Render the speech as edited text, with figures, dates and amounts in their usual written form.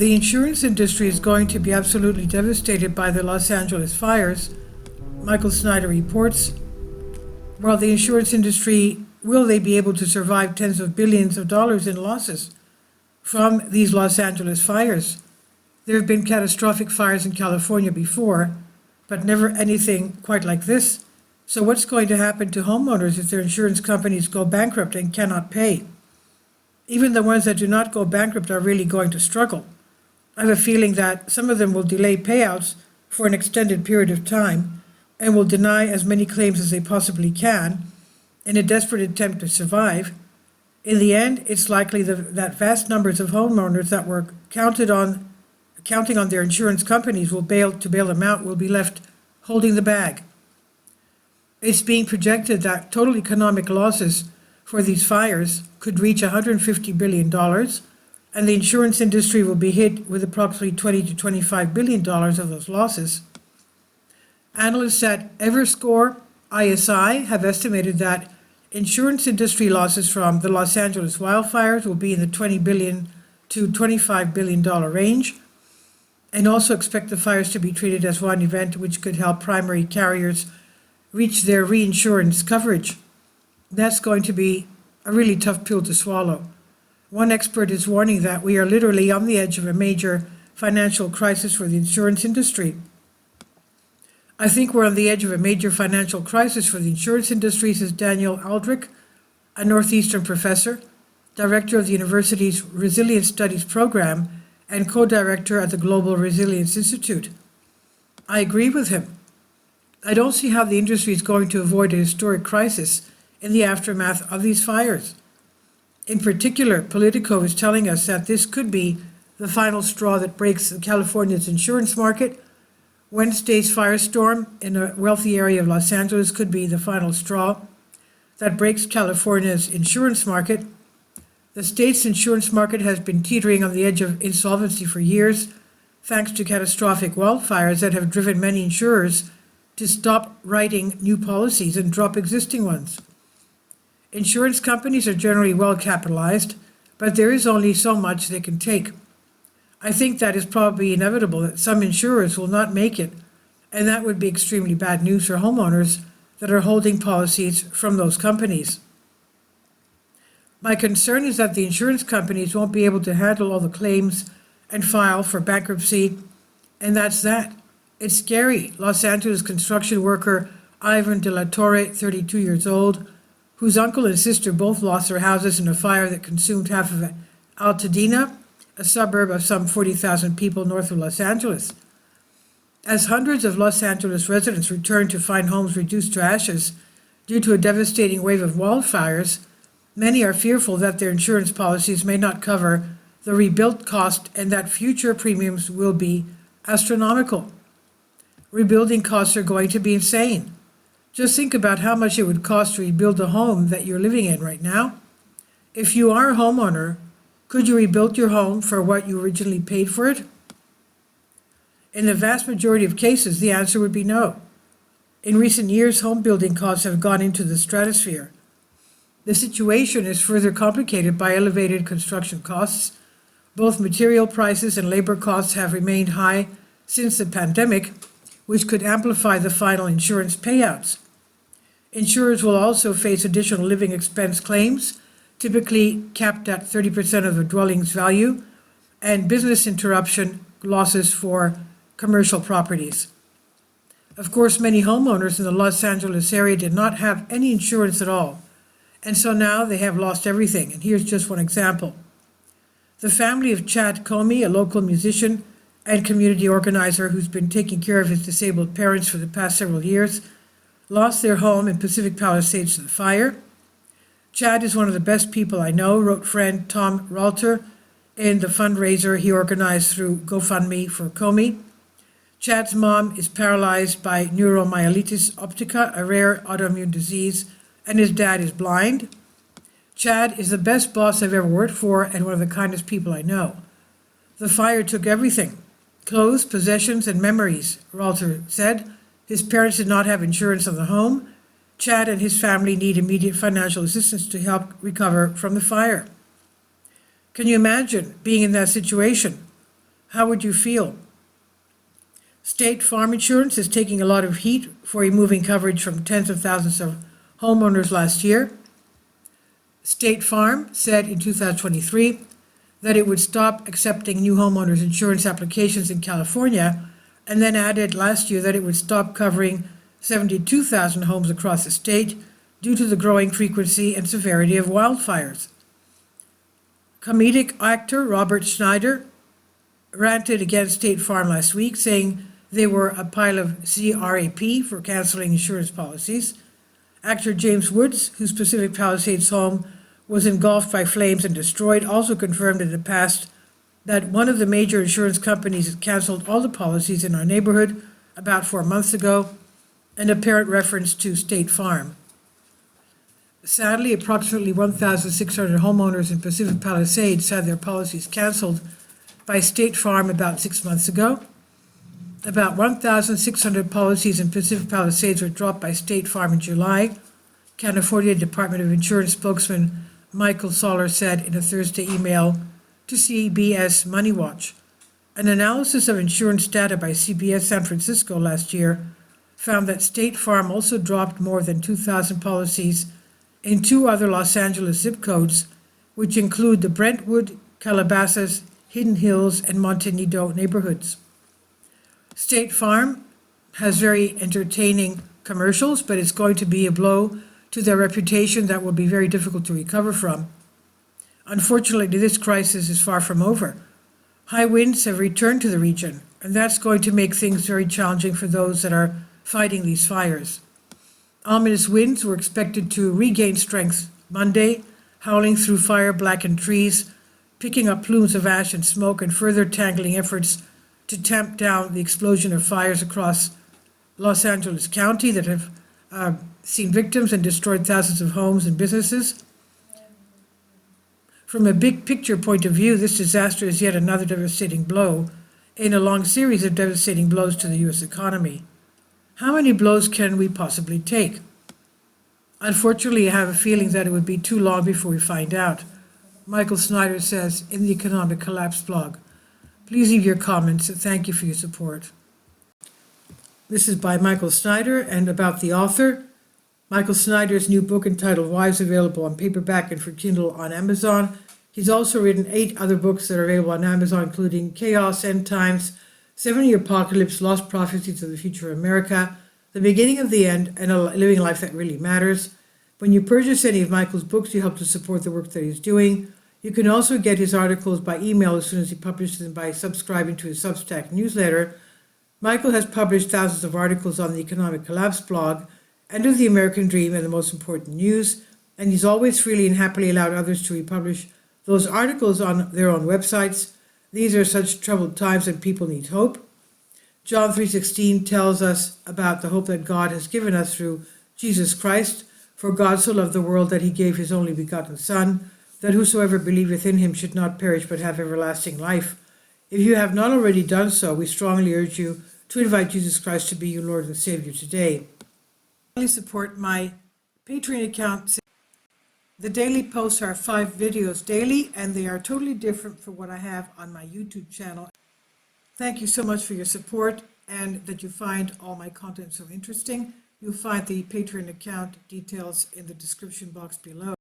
The insurance industry is going to be absolutely devastated by the Los Angeles fires, Michael Snyder reports. While the insurance industry, will they be able to survive tens of billions of dollars in losses from these Los Angeles fires? There have been catastrophic fires in California before, but never anything quite like this. So what's going to happen to homeowners if their insurance companies go bankrupt and cannot pay? Even the ones that do not go bankrupt are really going to struggle. I have a feeling that some of them will delay payouts for an extended period of time and will deny as many claims as they possibly can in a desperate attempt to survive. In the end, it's likely that vast numbers of homeowners that were counting on their insurance companies to bail them out will be left holding the bag. It's being projected that total economic losses for these fires could reach $150 billion, and the insurance industry will be hit with approximately $20 to $25 billion of those losses. Analysts at Everscore ISI have estimated that insurance industry losses from the Los Angeles wildfires will be in the $20 billion to $25 billion range, and also expect the fires to be treated as one event which could help primary carriers reach their reinsurance coverage. That's going to be a really tough pill to swallow. One expert is warning that we are literally on the edge of a major financial crisis for the insurance industry. I think we're on the edge of a major financial crisis for the insurance industry, says Daniel Aldrich, a Northeastern professor, director of the university's Resilience Studies program, and co-director at the Global Resilience Institute. I agree with him. I don't see how the industry is going to avoid a historic crisis in the aftermath of these fires. In particular, Politico is telling us that this could be the final straw that breaks California's insurance market. Wednesday's firestorm in a wealthy area of Los Angeles could be the final straw that breaks California's insurance market. The state's insurance market has been teetering on the edge of insolvency for years, thanks to catastrophic wildfires that have driven many insurers to stop writing new policies and drop existing ones. Insurance companies are generally well capitalized, but there is only so much they can take. I think that is probably inevitable that some insurers will not make it, and that would be extremely bad news for homeowners that are holding policies from those companies. My concern is that the insurance companies won't be able to handle all the claims and file for bankruptcy, and that's that. It's scary. Los Angeles construction worker Ivan De La Torre, 32 years old, whose uncle and sister both lost their houses in a fire that consumed half of Altadena, a suburb of some 40,000 people north of Los Angeles. As hundreds of Los Angeles residents return to find homes reduced to ashes due to a devastating wave of wildfires, many are fearful that their insurance policies may not cover the rebuild cost and that future premiums will be astronomical. Rebuilding costs are going to be insane. Just think about how much it would cost to rebuild the home that you're living in right now. If you are a homeowner, could you rebuild your home for what you originally paid for it? In the vast majority of cases, the answer would be no. In recent years, home building costs have gone into the stratosphere. The situation is further complicated by elevated construction costs. Both material prices and labor costs have remained high since the pandemic, which could amplify the final insurance payouts. Insurers will also face additional living expense claims, typically capped at 30% of a dwelling's value, and business interruption losses for commercial properties. Of course, many homeowners in the Los Angeles area did not have any insurance at all, and so now they have lost everything. And here's just one example. The family of Chad Comey, a local musician and community organizer who's been taking care of his disabled parents for the past several years, lost their home in Pacific Palisades to the fire. Chad is one of the best people I know, wrote friend Tom Ralter in the fundraiser he organized through GoFundMe for Comey. Chad's mom is paralyzed by neuromyelitis optica, a rare autoimmune disease, and his dad is blind. Chad is the best boss I've ever worked for and one of the kindest people I know. The fire took everything, clothes, possessions, and memories, Ralter said. His parents did not have insurance on the home. Chad and his family need immediate financial assistance to help recover from the fire. Can you imagine being in that situation? How would you feel? State Farm Insurance is taking a lot of heat for removing coverage from tens of thousands of homeowners last year. State Farm said in 2023 that it would stop accepting new homeowners insurance applications in California, and then added last year that it would stop covering 72,000 homes across the state due to the growing frequency and severity of wildfires. Comedic actor Robert Schneider ranted against State Farm last week, saying they were a pile of crap for canceling insurance policies. Actor James Woods, whose Pacific Palisades home was engulfed by flames and destroyed, also confirmed in the past that one of the major insurance companies had canceled all the policies in our neighborhood about 4 months ago, an apparent reference to State Farm. Sadly, approximately 1,600 homeowners in Pacific Palisades had their policies canceled by State Farm about 6 months ago. About 1,600 policies in Pacific Palisades were dropped by State Farm in July, California Department of Insurance spokesman Michael Soller said in a Thursday email to CBS Money Watch. An analysis of insurance data by CBS San Francisco last year found that State Farm also dropped more than 2,000 policies in 2 other Los Angeles zip codes, which include the Brentwood, Calabasas, Hidden Hills, and Montenido neighborhoods. State Farm has very entertaining commercials, but it's going to be a blow to their reputation that will be very difficult to recover from. Unfortunately, this crisis is far from over. High winds have returned to the region, and that's going to make things very challenging for those that are fighting these fires. Ominous winds were expected to regain strength Monday, howling through fire-blackened trees, picking up plumes of ash and smoke, and further tangling efforts to tamp down the explosion of fires across Los Angeles County that have seen victims and destroyed thousands of homes and businesses. From a big picture point of view, this disaster is yet another devastating blow in a long series of devastating blows to the U.S. economy. How many blows can we possibly take? Unfortunately, I have a feeling that it would be too long before we find out. Michael Snyder says in the Economic Collapse blog. Please leave your comments, and thank you for your support. This is by Michael Snyder and about the author. Michael Snyder's new book entitled Why is available on paperback and for Kindle on Amazon. He's also written 8 other books that are available on Amazon, including Chaos, End Times, 70 Apocalypse, Lost Prophecies of the Future of America, The Beginning of the End, and Living a Life That Really Matters. When you purchase any of Michael's books, you help to support the work that he's doing. You can also get his articles by email as soon as he publishes them by subscribing to his Substack newsletter. Michael has published thousands of articles on the Economic Collapse blog, End of the American Dream, and the Most Important News, and he's always freely and happily allowed others to republish those articles on their own websites. These are such troubled times and people need hope. John 3:16 tells us about the hope that God has given us through Jesus Christ. For God so loved the world that he gave his only begotten Son, that whosoever believeth in him should not perish but have everlasting life. If you have not already done so, we strongly urge you to invite Jesus Christ to be your Lord and Savior today. Please support my Patreon account. The daily posts are 5 videos daily, and they are totally different from what I have on my YouTube channel. Thank you so much for your support and that you find all my content so interesting. You'll find the Patreon account details in the description box below.